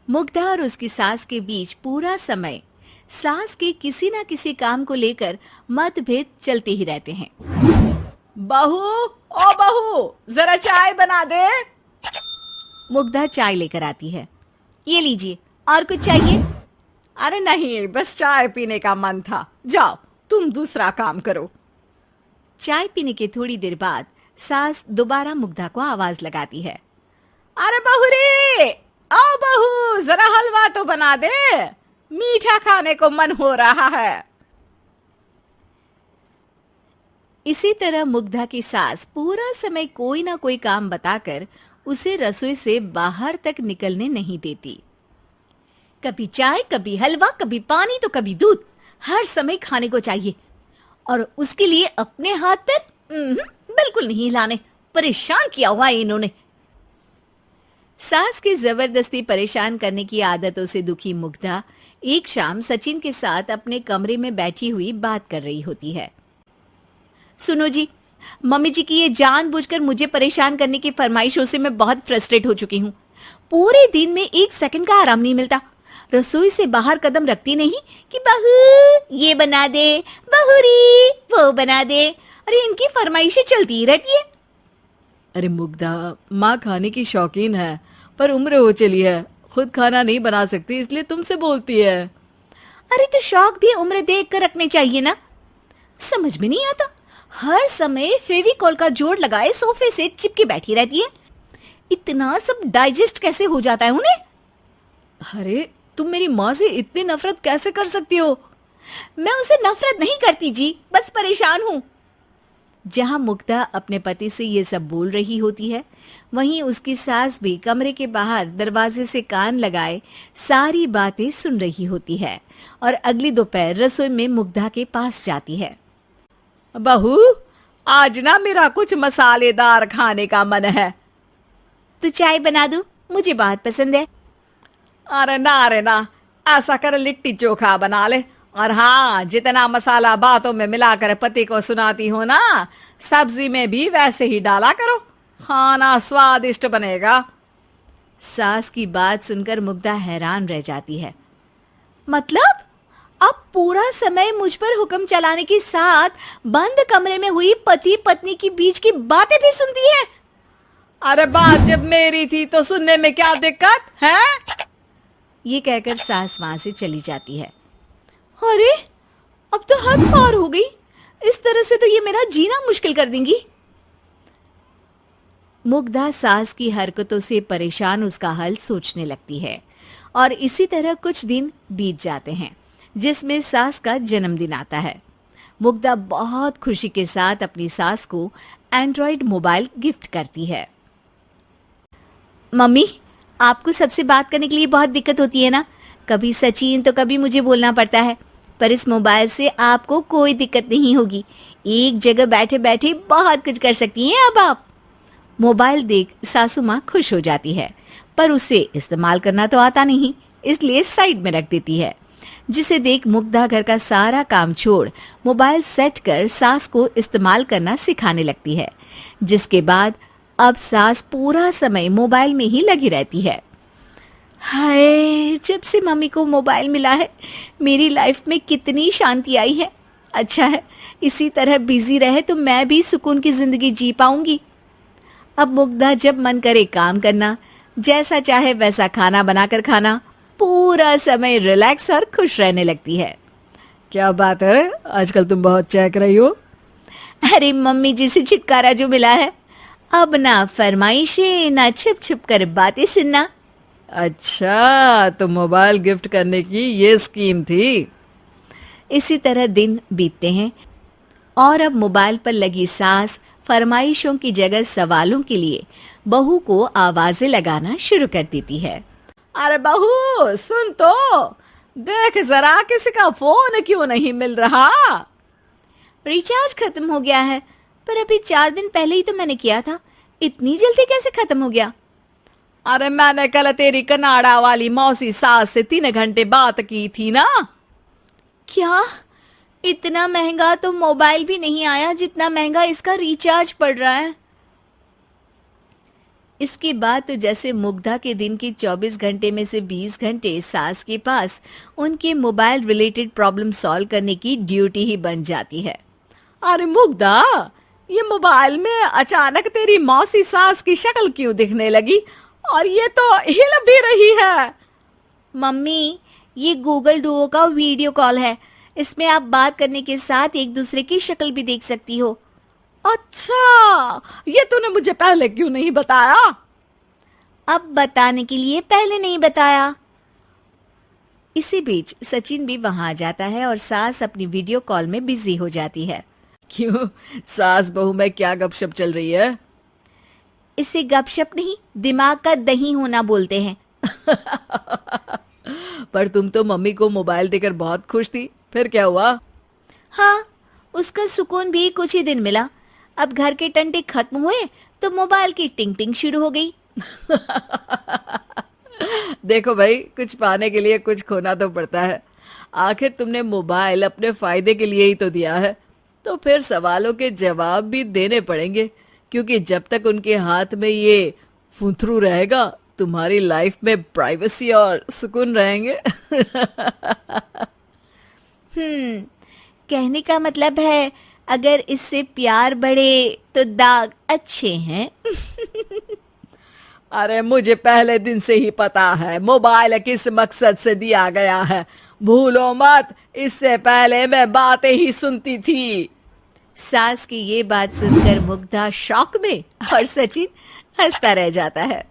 मुग्धा और उसकी सास के बीच पूरा समय सास के किसी न किसी काम को लेकर मतभेद चलते ही रहते हैं। बहू, ओ बहू, जरा चाय बना दे। मुग्धा चाय लेकर आती है। ये लीजिए, और कुछ चाहिए? अरे नहीं, बस चाय पीने का मन था। जाओ, तुम दूसरा काम करो। चाय पीने के थोड़ी देर बाद सास दोबारा मुग्धा को आवाज लगाती है। अरे बहू रे, आओ बहू, जरा हलवा तो बना दे, मीठा खाने को मन हो रहा है। इसी तरह मुग्धा की सास पूरा समय कोई ना कोई काम बताकर उसे रसोई से बाहर तक निकलने नहीं देती। कभी चाय, कभी हलवा, कभी पानी तो कभी दूध, हर समय खाने को चाहिए। और उसके लिए अपने हाथ पैर बिल्कुल नहीं हिलाने। परेशान किया हुआ है इन्होंने। सास की जबरदस्ती परेशान करने की आदतों से दुखी मुग्धा एक शाम सचिन के साथ अपने कमरे में बैठी हुई बात कर रही होती है। सुनो जी, मम्मी जी की ये जानबूझकर मुझे परेशान करने की फरमाइशों से मैं बहुत फ्रस्ट्रेट हो चुकी हूँ। पूरे दिन में एक सेकंड का आराम नहीं मिलता। रसोई से बाहर कदम रखती नहीं कि बहू ये बना दे, बहू री वो बना दे। अरे इनकी फरमाइशें चलती ही रहती है। अरे मुग्धा, माँ खाने की शौकीन है, पर उम्र हो चली है, खुद खाना नहीं बना सकती, इसलिए तुमसे बोलती है। अरे तो शौक भी उम्र देख कर रखने चाहिए ना। समझ में नहीं आता, हर समय फेविकॉल का जोड़ लगाए सोफे से चिपके बैठी रहती है। इतना सब डाइजेस्ट कैसे हो जाता है उन्हें? अरे तुम मेरी माँ से इतनी नफरत कैसे कर सकती हो? मैं उसे नफरत नहीं करती जी, बस परेशान हूँ। जहां मुग्धा अपने पति से ये सब बोल रही होती है, वहीं उसकी सास भी कमरे के बाहर दरवाजे से कान लगाए सारी बातें सुन रही होती है और अगली दोपहर रसोई में मुग्धा के पास जाती है। बहू, आज ना मेरा कुछ मसालेदार खाने का मन है। तो चाय बना दूं? मुझे बहुत पसंद है। अरे ना, ऐसा कर लिट्टी चोखा बना ले। और हाँ, जितना मसाला बातों में मिलाकर पति को सुनाती हो ना, सब्जी में भी वैसे ही डाला करो, खाना स्वादिष्ट बनेगा। सास की बात सुनकर मुग्धा हैरान रह जाती है। मतलब अब पूरा समय मुझ पर हुक्म चलाने के साथ बंद कमरे में हुई पति पत्नी की बीच की बातें भी सुनती है? अरे बात जब मेरी थी तो सुनने में क्या दिक्कत है? ये कहकर सास वहां से चली जाती है। अरे अब तो हद पार हो गई। इस तरह से तो ये मेरा जीना मुश्किल कर देंगी। मुग्धा सास की हरकतों से परेशान उसका हल सोचने लगती है और इसी तरह कुछ दिन बीत जाते हैं, जिसमें सास का जन्मदिन आता है। मुग्धा बहुत खुशी के साथ अपनी सास को एंड्रॉइड मोबाइल गिफ्ट करती है। मम्मी, आपको सबसे बात करने के लिए बहुत दिक्कत होती है ना? कभी सचिन तो कभी मुझे बोलना पड़ता है, पर इस मोबाइल से आपको कोई दिक्कत नहीं होगी। एक जगह बैठे बैठे बहुत कुछ कर सकती हैं अब आप। मोबाइल देख सासू माँ खुश हो जाती है, पर उसे इस्तेमाल करना तो आता नहीं, इसलिए साइड में रख देती है। जिसे देख मुग्धा घर का सारा काम छोड़ मोबाइल सेट कर सास को इस्तेमाल करना सिखाने लगती है, जिसके बाद अब सास पूरा समय मोबाइल में ही लगी रहती है। हाय, जब से मम्मी को मोबाइल मिला है मेरी लाइफ में कितनी शांति आई है। अच्छा है, इसी तरह बिजी रहे तो मैं भी सुकून की जिंदगी जी पाऊंगी। अब मुग्धा जब मन करे काम करना, जैसा चाहे वैसा खाना बनाकर खाना, पूरा समय रिलैक्स और खुश रहने लगती है। क्या बात है, आजकल तुम बहुत चहक रही हो। अरे मम्मी जी से छुटकारा जो मिला है, अब ना फरमाइशें ना छुप छुप कर बातें सुनना। अच्छा, तो मोबाइल गिफ्ट करने की ये स्कीम थी। इसी तरह दिन बीतते हैं और अब मोबाइल पर लगी सास फरमाइशों की जगह सवालों के लिए बहू को आवाजें लगाना शुरू कर देती है। अरे बहू सुन तो, देख जरा किसी का फोन क्यों नहीं मिल रहा? रिचार्ज खत्म हो गया है, पर अभी 4 दिन पहले ही तो मैंने किया था। इतनी जल्दी कैसे खत्म हो गया? अरे मैंने कल तेरी कनाडा वाली मौसी सास से 3 घंटे बात की थी ना। क्या? इतना महंगा तो मोबाइल भी नहीं आया जितना महंगा इसका रिचार्ज पड़ रहा है। इसके बाद तो जैसे मुग्धा के दिन के 24 घंटे में से 20 घंटे सास के पास उनके मोबाइल रिलेटेड प्रॉब्लम सॉल्व करने की ड्यूटी ही बन जाती है। अरे मुग्धा, ये मोबाइल में अचानक तेरी मौसी सास की शक्ल क्यों दिखने लगी? और ये तो हिल भी रही है। मम्मी, ये गूगल डुओ का वीडियो कॉल है। इसमें आप बात करने के साथ एक दूसरे की शक्ल भी देख सकती हो। अच्छा, ये तूने मुझे पहले क्यों नहीं बताया? अब बताने के लिए पहले नहीं बताया। इसी बीच सचिन भी वहां आ जाता है और सास अपनी वीडियो कॉल में बिजी हो जाती है। क्यों, सास बहू में क्या गपशप चल रही है? इसे गपशप नहीं, दिमाग का दही होना बोलते हैं। पर तुम तो मम्मी को मोबाइल देकर बहुत खुश थी, फिर क्या हुआ? हाँ, उसका सुकून भी कुछ ही दिन मिला। अब घर के टंटे खत्म हुए तो मोबाइल की टिंग टिंग शुरू हो गई। देखो भाई, कुछ पाने के लिए कुछ खोना तो पड़ता है। आखिर तुमने मोबाइल अपने फायदे के लिए ही तो दिया है, तो फिर सवालों के जवाब भी देने पड़ेंगे, क्योंकि जब तक उनके हाथ में ये फुंथरू रहेगा, तुम्हारी लाइफ में प्राइवेसी और सुकून रहेंगे। कहने का मतलब है अगर इससे प्यार बढ़े तो दाग अच्छे हैं। अरे मुझे पहले दिन से ही पता है मोबाइल किस मकसद से दिया गया है। भूलो मत, इससे पहले मैं बातें ही सुनती थी। सास की ये बात सुनकर मुग्धा शॉक में और सचिन हंसता रह जाता है।